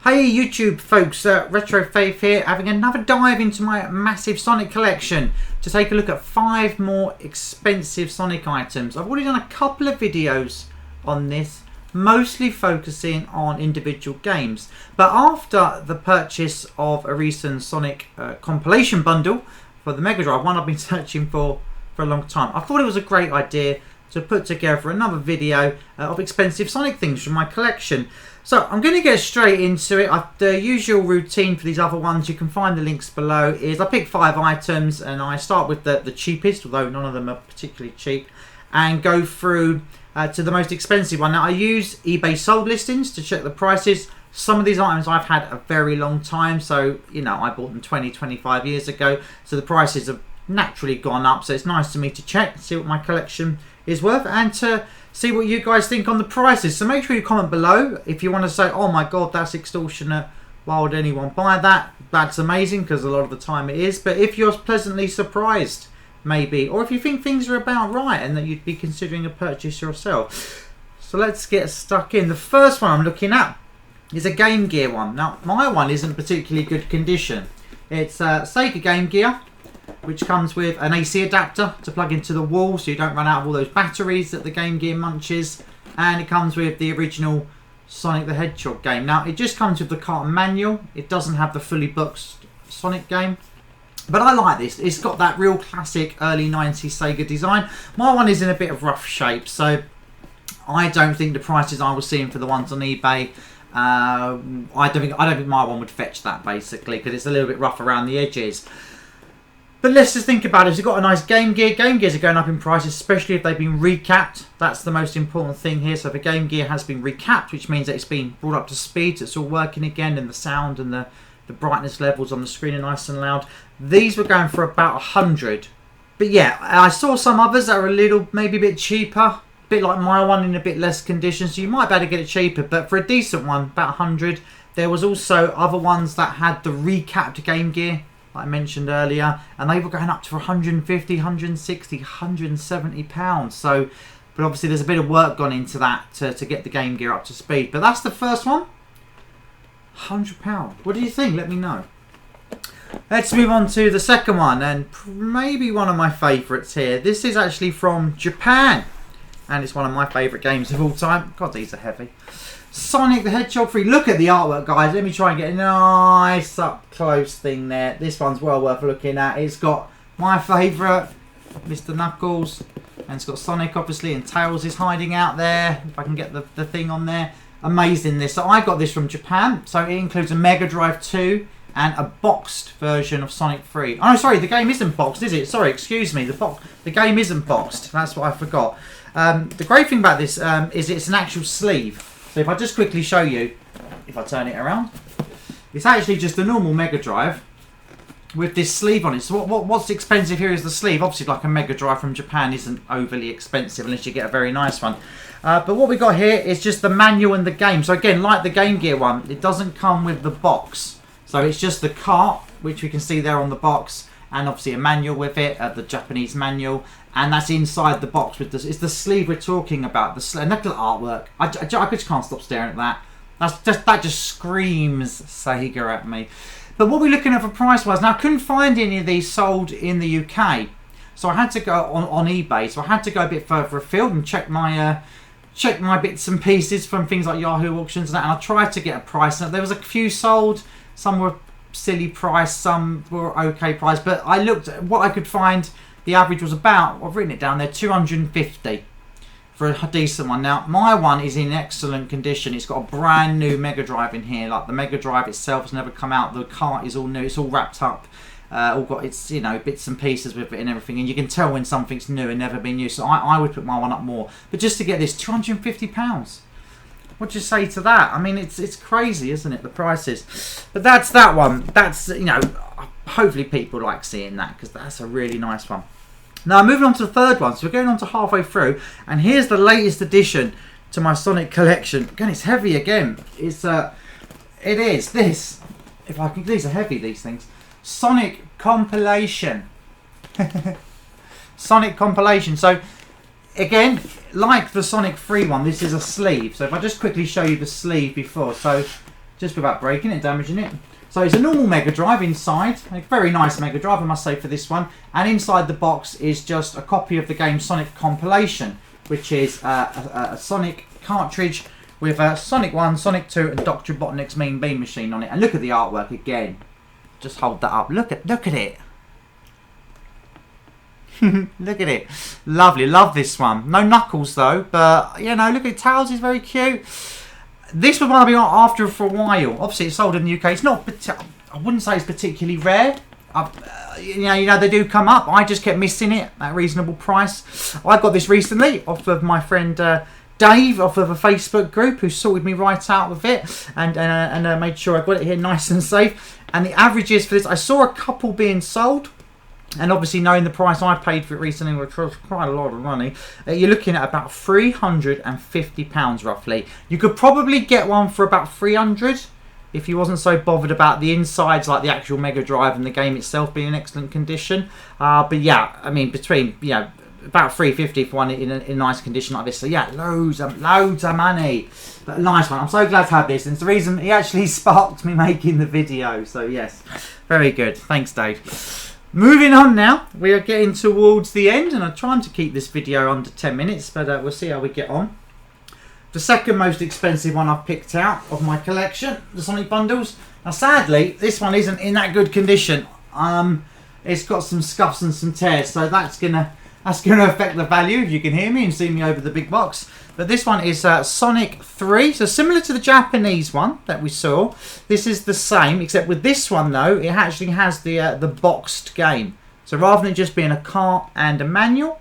Hey YouTube folks, Retro Faith here, having another dive into my massive Sonic collection to take a look at 5 more expensive Sonic items. I've already done a couple of videos on this, mostly focusing on individual games. But after the purchase of a recent Sonic compilation bundle for the Mega Drive, one I've been searching for a long time, I thought it was a great idea to put together another video of expensive Sonic things from my collection. So I'm going to get straight into it. The usual routine for these other ones, you can find the links below, is I pick 5 items and I start with the cheapest, although none of them are particularly cheap, and go through to the most expensive one. Now I use eBay sold listings to check the prices. Some of these items I've had a very long time, so you know, I bought them 20-25 years ago, so the prices have naturally gone up, so it's nice to me to check, see what my collection is worth, and to see what you guys think on the prices. So make sure you comment below if you want to say, oh my god, that's extortionate, why would anyone buy that? That's amazing, because a lot of the time it is. But if you're pleasantly surprised, maybe, or if you think things are about right and that you'd be considering a purchase yourself. So let's get stuck in. The first one I'm looking at is a Game Gear one. Now my one isn't particularly good condition. It's Sega Game Gear, which comes with an AC adapter to plug into the wall so you don't run out of all those batteries that the Game Gear munches, and it comes with the original Sonic the Hedgehog game. Now it just comes with the carton manual, it doesn't have the fully boxed Sonic game, but I like this. It's got that real classic early 90s Sega design. My one is in a bit of rough shape, so I don't think the prices I was seeing for the ones on eBay, I don't think my one would fetch that, basically, because it's a little bit rough around the edges. But let's just think about it. If you've got a nice Game Gear, Game Gears are going up in price, especially if they've been recapped. That's the most important thing here. So if a Game Gear has been recapped, which means that it's been brought up to speed, so it's all working again, and the sound and the brightness levels on the screen are nice and loud. These were going for about 100. But yeah, I saw some others that are a little, maybe a bit cheaper. A bit like my one, in a bit less condition. So you might be able to get it cheaper. But for a decent one, about 100. There was also other ones that had the recapped Game Gear, like I mentioned earlier, and they were going up to 150, 160, 170 pounds. So, but obviously there's a bit of work gone into that to get the Game Gear up to speed. But that's the first one, £100. What do you think? Let me know. Let's move on to the second one, and maybe one of my favourites here. This is actually from Japan, and it's one of my favourite games of all time. God, these are heavy. Sonic the Hedgehog 3. Look at the artwork, guys. Let me try and get a nice up close thing there. This one's well worth looking at. It's got my favourite, Mr. Knuckles, and it's got Sonic, obviously, and Tails is hiding out there. If I can get the thing on there. Amazing, this. So I got this from Japan. So it includes a Mega Drive 2 and a boxed version of Sonic 3. Oh, sorry, the game isn't boxed, is it? Sorry, excuse me. The game isn't boxed. That's what I forgot. The great thing about this is it's an actual sleeve. So if I just quickly show you, if I turn it around, it's actually just a normal Mega Drive with this sleeve on it. So what's expensive here is the sleeve. Obviously, like a Mega Drive from Japan isn't overly expensive unless you get a very nice one. But what we got here is just the manual and the game. So again, like the Game Gear one, it doesn't come with the box. So it's just the cart, which we can see there on the box, and obviously a manual with it, the Japanese manual, and that's inside the box with this. It's the sleeve we're talking about. And look at the artwork. I just can't stop staring at that. That just screams Sega at me. But what we're looking at for price-wise, now I couldn't find any of these sold in the UK, so I had to go on eBay. So I had to go a bit further afield and check my bits and pieces from things like Yahoo auctions and that. And I tried to get a price. Now there was a few sold. Some were silly price, some were okay price. But I looked at what I could find. The average was about, I've written it down there, 250 for a decent one. Now, my one is in excellent condition. It's got a brand new Mega Drive in here. Like the Mega Drive itself has never come out. The cart is all new. It's all wrapped up. All got its, you know, bits and pieces with it and everything. And you can tell when something's new and never been used. So I would put my one up more. But just to get this, £250. What do you say to that? I mean, it's crazy, isn't it, the prices? But that's that one. That's, you know, hopefully people like seeing that, because that's a really nice one. Now, moving on to the third one. So we're going on to halfway through, and here's the latest addition to my Sonic collection. Again, it's heavy again. It is this. If I can, these are heavy, these things. Sonic Compilation. Sonic Compilation. So again, like the Sonic 3 one, this is a sleeve. So if I just quickly show you the sleeve before. So just without breaking it, damaging it. So it's a normal Mega Drive inside, a very nice Mega Drive I must say for this one, and inside the box is just a copy of the game Sonic Compilation, which is a Sonic cartridge with Sonic 1, Sonic 2 and Dr. Robotnik's Mean Bean Machine on it. And look at the artwork again. Just hold that up. Look at it. Look at it. Lovely. Love this one. No Knuckles though, but you know, look at it. Tails is very cute. This was one I've been after for a while. Obviously, it's sold in the UK. It's not. I wouldn't say it's particularly rare. You know, they do come up. I just kept missing it at a reasonable price. I got this recently off of my friend Dave, off of a Facebook group, who sorted me right out with it and made sure I got it here nice and safe. And the averages for this, I saw a couple being sold. And obviously, knowing the price I paid for it recently, which was quite a lot of money, you're looking at about £350 roughly. You could probably get one for about £300 if you wasn't so bothered about the insides, like the actual Mega Drive and the game itself being in excellent condition. But yeah, I mean, between, you know, about £350 for one in a nice condition like this. So yeah, loads of money. But a nice one. I'm so glad to have this. And it's the reason he actually sparked me making the video. So yes, very good. Thanks, Dave. Moving on now, we are getting towards the end, and I'm trying to keep this video under 10 minutes, but we'll see how we get on. The second most expensive one I've picked out of my collection, the Sonic Bundles. Now sadly, this one isn't in that good condition. It's got some scuffs and some tears, so that's gonna affect the value if you can hear me and see me over the big box. But this one is Sonic 3, so similar to the Japanese one that we saw. This is the same, except with this one though, it actually has the boxed game. So rather than just being a cart and a manual,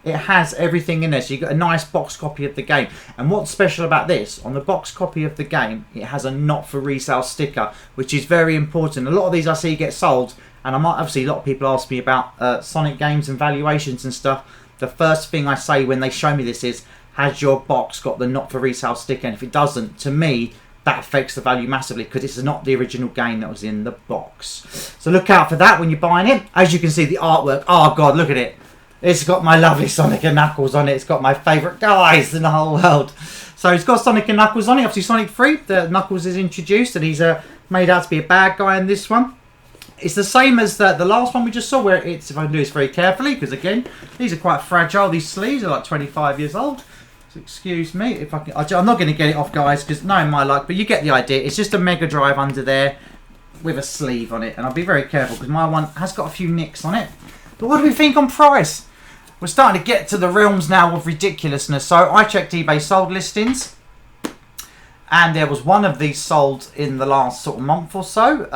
it has everything in there. So you've got a nice box copy of the game. And what's special about this, on the box copy of the game, it has a not for resale sticker, which is very important. A lot of these I see get sold, and obviously a lot of people ask me about Sonic games and valuations and stuff. The first thing I say when they show me this is, has your box got the not for resale sticker? And if it doesn't, to me, that affects the value massively because it's not the original game that was in the box. So look out for that when you're buying it. As you can see, the artwork, oh god, look at it. It's got my lovely Sonic and Knuckles on it. It's got my favourite guys in the whole world. So it's got Sonic and Knuckles on it. Obviously Sonic 3, the Knuckles is introduced and he's made out to be a bad guy in this one. It's the same as the last one we just saw, where it's, if I can do this very carefully, because again, these are quite fragile. These sleeves are like 25 years old. So excuse me if I can. I'm not going to get it off, guys, because knowing my luck, but you get the idea. It's just a Mega Drive under there with a sleeve on it, and I'll be very careful because my one has got a few nicks on it. But what do we think on price? We're starting to get to the realms now of ridiculousness. So I checked eBay sold listings, and there was one of these sold in the last sort of month or so.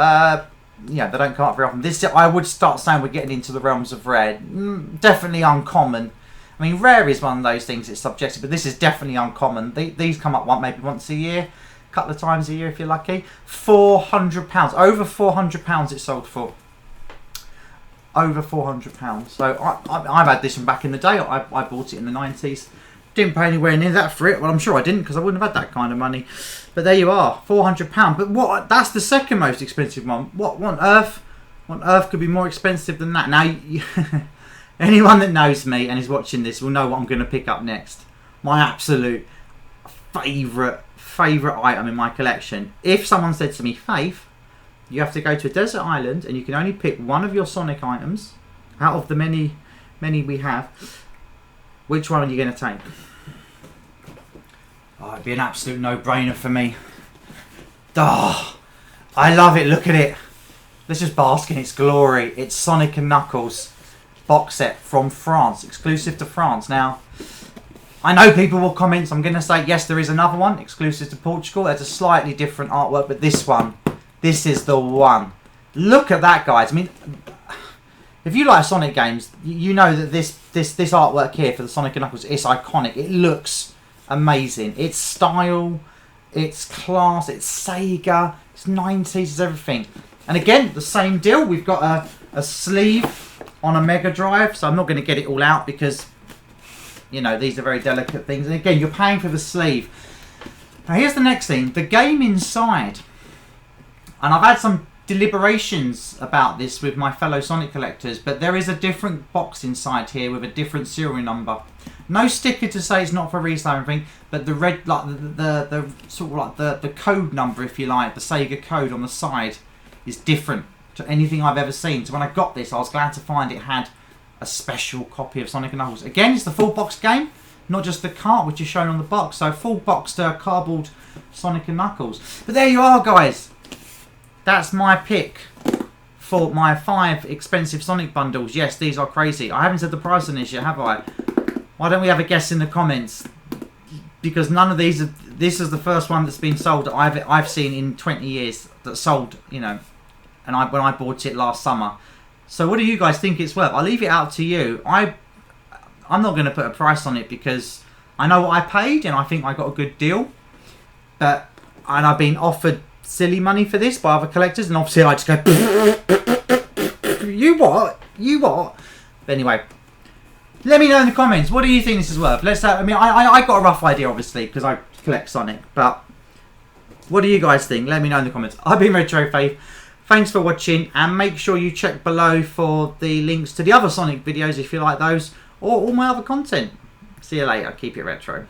Yeah, they don't come up very often. This, I would start saying, we're getting into the realms of rare. Definitely uncommon. I mean, rare is one of those things, it's subjective, but this is definitely uncommon. These come up maybe once a year, a couple of times a year if you're lucky. £400, over £400 it sold for. Over £400. So I've had this from back in the day. I bought it in the 90s. Didn't pay anywhere near that for it. Well, I'm sure I didn't, because I wouldn't have had that kind of money. But there you are, £400. But what? That's the second most expensive one. What on earth? What on earth could be more expensive than that? Now, anyone that knows me and is watching this will know what I'm going to pick up next. My absolute favourite item in my collection. If someone said to me, Faith, you have to go to a desert island and you can only pick one of your Sonic items out of the many we have, which one are you going to take? Oh, it'd be an absolute no-brainer for me. Oh, I love it. Look at it. Let's just bask in its glory. It's Sonic and Knuckles box set from France, exclusive to France. Now, I know people will comment, so I'm going to say, yes, there is another one, exclusive to Portugal. It's a slightly different artwork, but this one, this is the one. Look at that, guys. I mean, if you like Sonic games, you know that this artwork here for the Sonic and Knuckles is iconic. It looks amazing. It's style, it's class, it's Sega, it's 90s, it's everything. And again, the same deal. We've got a sleeve on a Mega Drive, so I'm not going to get it all out because, you know, these are very delicate things. And again, you're paying for the sleeve. Now here's the next thing, the game inside. And I've had some deliberations about this with my fellow Sonic collectors, but there is a different box inside here with a different serial number. No sticker to say it's not for resale or anything, but the red, like the sort of like the code number, if you like, the Sega code on the side is different to anything I've ever seen. So when I got this, I was glad to find it had a special copy of Sonic & Knuckles. Again, it's the full box game, not just the cart which is shown on the box. So full boxed cardboard Sonic & Knuckles. But there you are, guys. That's my pick for my 5 expensive Sonic bundles. Yes, these are crazy. I haven't said the price on this yet, have I? Why don't we have a guess in the comments? Because none of these are, this is the first one that's been sold that I've seen in 20 years that sold, you know, and when I bought it last summer. So what do you guys think it's worth? I'll leave it out to you. I'm not going to put a price on it because I know what I paid and I think I got a good deal. And I've been offered silly money for this by other collectors, and obviously I just go, you what? You what? But anyway, let me know in the comments. What do you think this is worth? Let's. I mean, I got a rough idea, obviously, because I collect Sonic. But what do you guys think? Let me know in the comments. I've been Retro Faith. Thanks for watching, and make sure you check below for the links to the other Sonic videos if you like those, or all my other content. See you later. Keep it retro.